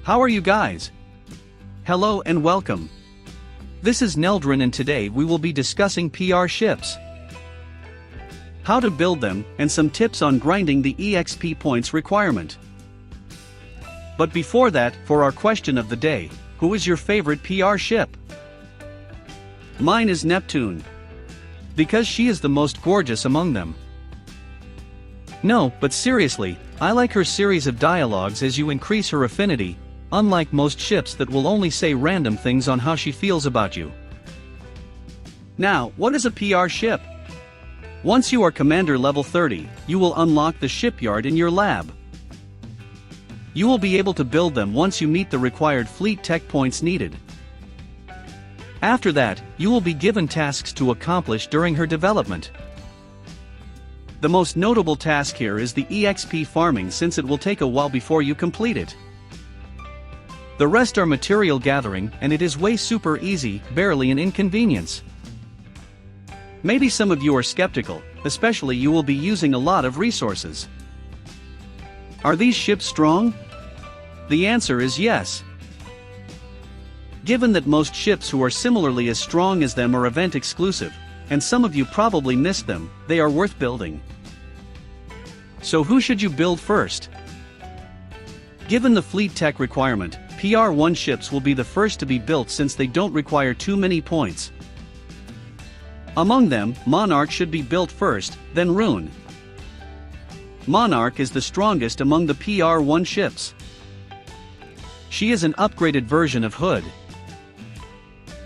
How are you guys? Hello and welcome. This is Neldrin and today we will be discussing PR ships, how to build them, and some tips on grinding the EXP points requirement. But before that, for our question of the day, who is your favorite PR ship? Mine is Neptune, because she is the most gorgeous among them. No, but seriously, I like her series of dialogues as you increase her affinity, unlike most ships that will only say random things on how she feels about you. Now, what is a PR ship? Once you are Commander level 30, you will unlock the shipyard in your lab. You will be able to build them once you meet the required fleet tech points needed. After that, you will be given tasks to accomplish during her development. The most notable task here is the EXP farming, since it will take a while before you complete it. The rest are material gathering, and it is way super easy, barely an inconvenience. Maybe some of you are skeptical, especially you will be using a lot of resources. Are these ships strong? The answer is yes. Given that most ships who are similarly as strong as them are event exclusive, and some of you probably missed them, they are worth building. So who should you build first? Given the fleet tech requirement, PR1 ships will be the first to be built since they don't require too many points. Among them, Monarch should be built first, then Rune. Monarch is the strongest among the PR1 ships. She is an upgraded version of Hood.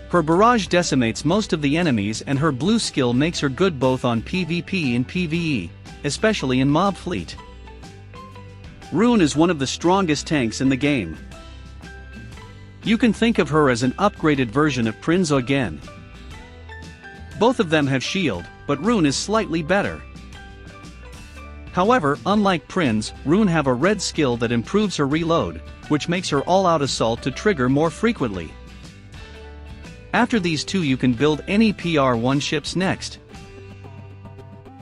Her barrage decimates most of the enemies, and her blue skill makes her good both on PvP and PvE, especially in mob fleet. Rune is one of the strongest tanks in the game. You can think of her as an upgraded version of Prinz Eugen. Both of them have shield, but Rune is slightly better. However, unlike Prinz, Rune have a red skill that improves her reload, which makes her all-out assault to trigger more frequently. After these two you can build any PR1 ships next.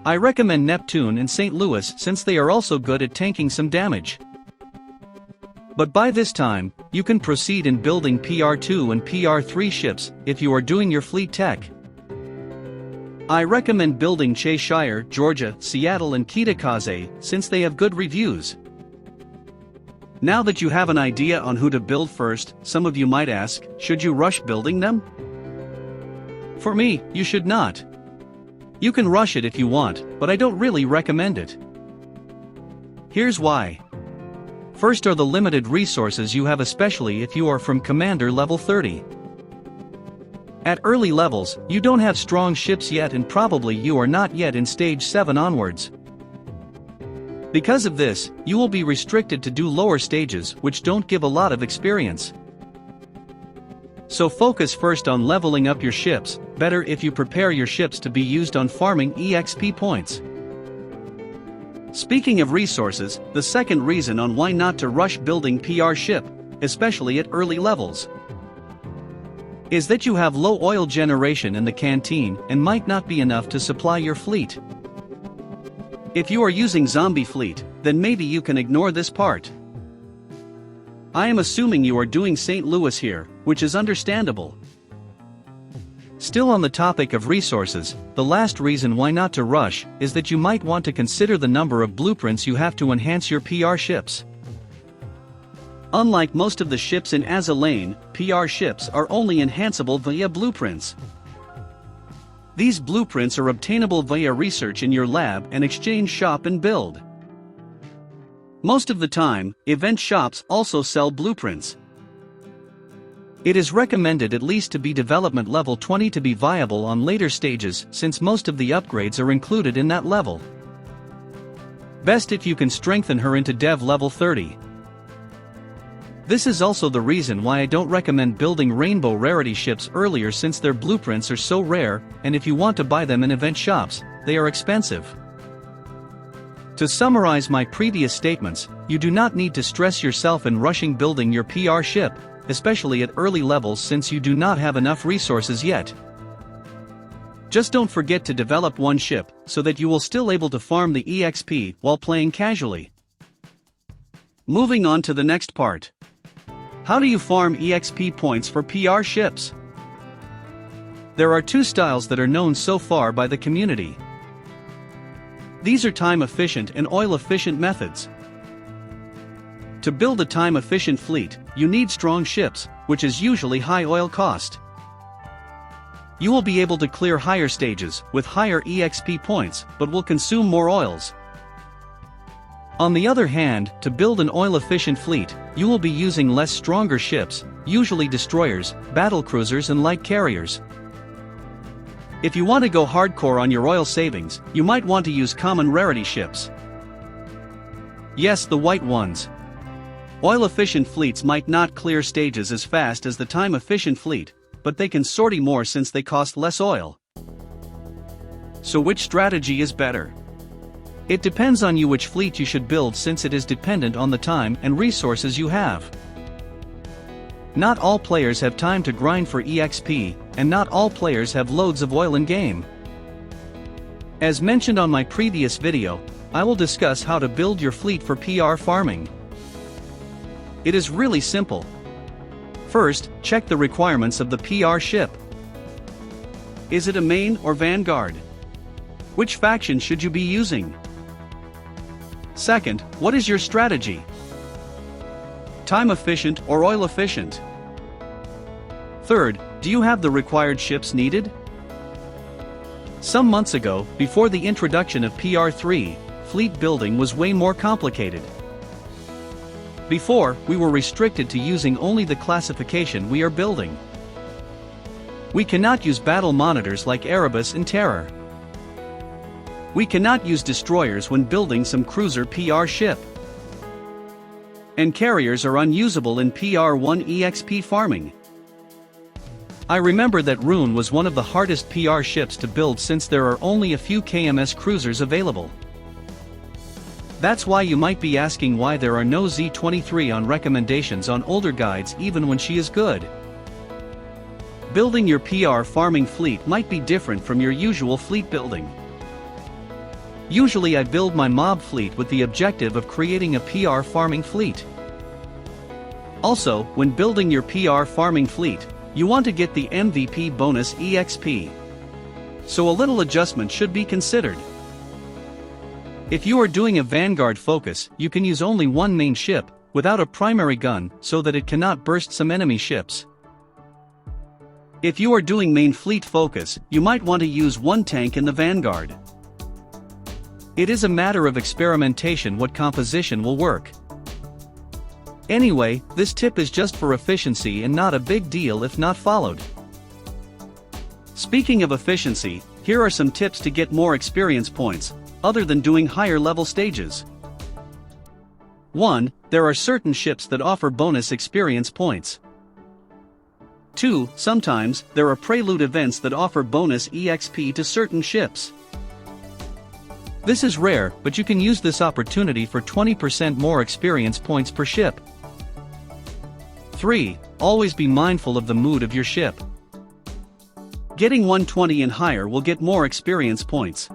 I recommend Neptune and St. Louis since they are also good at tanking some damage. But by this time, you can proceed in building PR2 and PR3 ships if you are doing your fleet tech. I recommend building Cheshire, Georgia, Seattle and Kitakaze since they have good reviews. Now that you have an idea on who to build first, some of you might ask, should you rush building them? For me, you should not. You can rush it if you want, but I don't really recommend it. Here's why. First are the limited resources you have, especially if you are from Commander level 30. At early levels, you don't have strong ships yet, and probably you are not yet in stage 7 onwards. Because of this, you will be restricted to do lower stages which don't give a lot of experience. So focus first on leveling up your ships, better if you prepare your ships to be used on farming EXP points. Speaking of resources, the second reason on why not to rush building PR ship, especially at early levels, is that you have low oil generation in the canteen and might not be enough to supply your fleet. If you are using zombie fleet, then maybe you can ignore this part. I am assuming you are doing St. Louis here, which is understandable. Still on the topic of resources, the last reason why not to rush is that you might want to consider the number of blueprints you have to enhance your PR ships. Unlike most of the ships in Azalane, PR ships are only enhanceable via blueprints. These blueprints are obtainable via research in your lab and exchange shop and build. Most of the time, event shops also sell blueprints. It is recommended at least to be development level 20 to be viable on later stages, since most of the upgrades are included in that level. Best if you can strengthen her into dev level 30. This is also the reason why I don't recommend building rainbow rarity ships earlier, since their blueprints are so rare, and if you want to buy them in event shops, they are expensive. To summarize my previous statements, you do not need to stress yourself in rushing building your PR ship, especially at early levels, since you do not have enough resources yet. Just don't forget to develop one ship, so that you will still able to farm the EXP while playing casually. Moving on to the next part. How do you farm EXP points for PR ships? There are two styles that are known so far by the community. These are time-efficient and oil-efficient methods. To build a time-efficient fleet, you need strong ships, which is usually high oil cost. You will be able to clear higher stages with higher EXP points, but will consume more oils. On the other hand, to build an oil-efficient fleet, you will be using less stronger ships, usually destroyers, battlecruisers and light carriers. If you want to go hardcore on your oil savings, you might want to use common rarity ships. Yes, the white ones. Oil-efficient fleets might not clear stages as fast as the time-efficient fleet, but they can sortie more since they cost less oil. So which strategy is better? It depends on you which fleet you should build, since it is dependent on the time and resources you have. Not all players have time to grind for EXP, and not all players have loads of oil in game. As mentioned on my previous video, I will discuss how to build your fleet for PR farming. It is really simple. First, check the requirements of the PR ship. Is it a main or vanguard? Which faction should you be using? Second, what is your strategy? Time efficient or oil efficient? Third, do you have the required ships needed? Some months ago, before the introduction of PR3, fleet building was way more complicated. Before, we were restricted to using only the classification we are building. We cannot use battle monitors like Erebus and Terror. We cannot use destroyers when building some cruiser PR ship. And carriers are unusable in PR1 EXP farming. I remember that Rune was one of the hardest PR ships to build, since there are only a few KMS cruisers available. That's why you might be asking why there are no Z23 on recommendations on older guides even when she is good. Building your PR farming fleet might be different from your usual fleet building. Usually I build my mob fleet with the objective of creating a PR farming fleet. Also, when building your PR farming fleet, you want to get the MVP bonus EXP. So a little adjustment should be considered. If you are doing a vanguard focus, you can use only one main ship, without a primary gun, so that it cannot burst some enemy ships. If you are doing main fleet focus, you might want to use one tank in the vanguard. It is a matter of experimentation what composition will work. Anyway, this tip is just for efficiency and not a big deal if not followed. Speaking of efficiency, here are some tips to get more experience points, other than doing higher level stages. 1. There are certain ships that offer bonus experience points. 2. Sometimes, there are prelude events that offer bonus EXP to certain ships. This is rare, but you can use this opportunity for 20% more experience points per ship. 3. Always be mindful of the mood of your ship. Getting 120 and higher will get more experience points.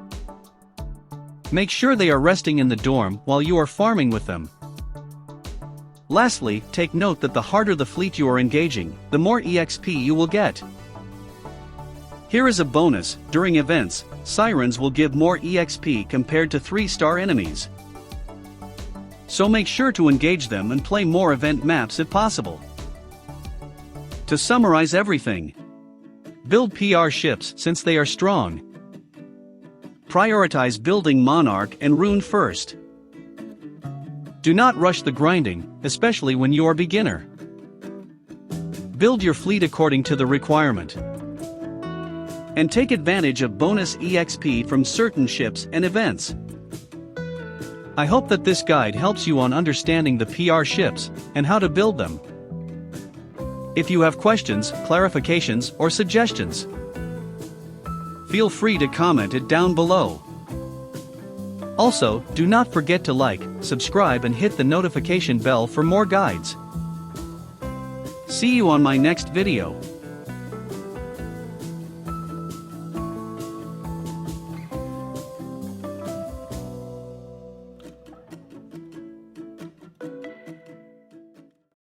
Make sure they are resting in the dorm while you are farming with them. Lastly, take note that the harder the fleet you are engaging, the more EXP you will get. Here is a bonus: during events, Sirens will give more EXP compared to 3-star enemies. So make sure to engage them and play more event maps if possible. To summarize everything: build PR ships since they are strong. Prioritize building Monarch and Rune first. Do not rush the grinding, especially when you are beginner. Build your fleet according to the requirement. And take advantage of bonus EXP from certain ships and events. I hope that this guide helps you on understanding the PR ships and how to build them. If you have questions, clarifications, or suggestions, feel free to comment it down below. Also, do not forget to like, subscribe and hit the notification bell for more guides. See you on my next video.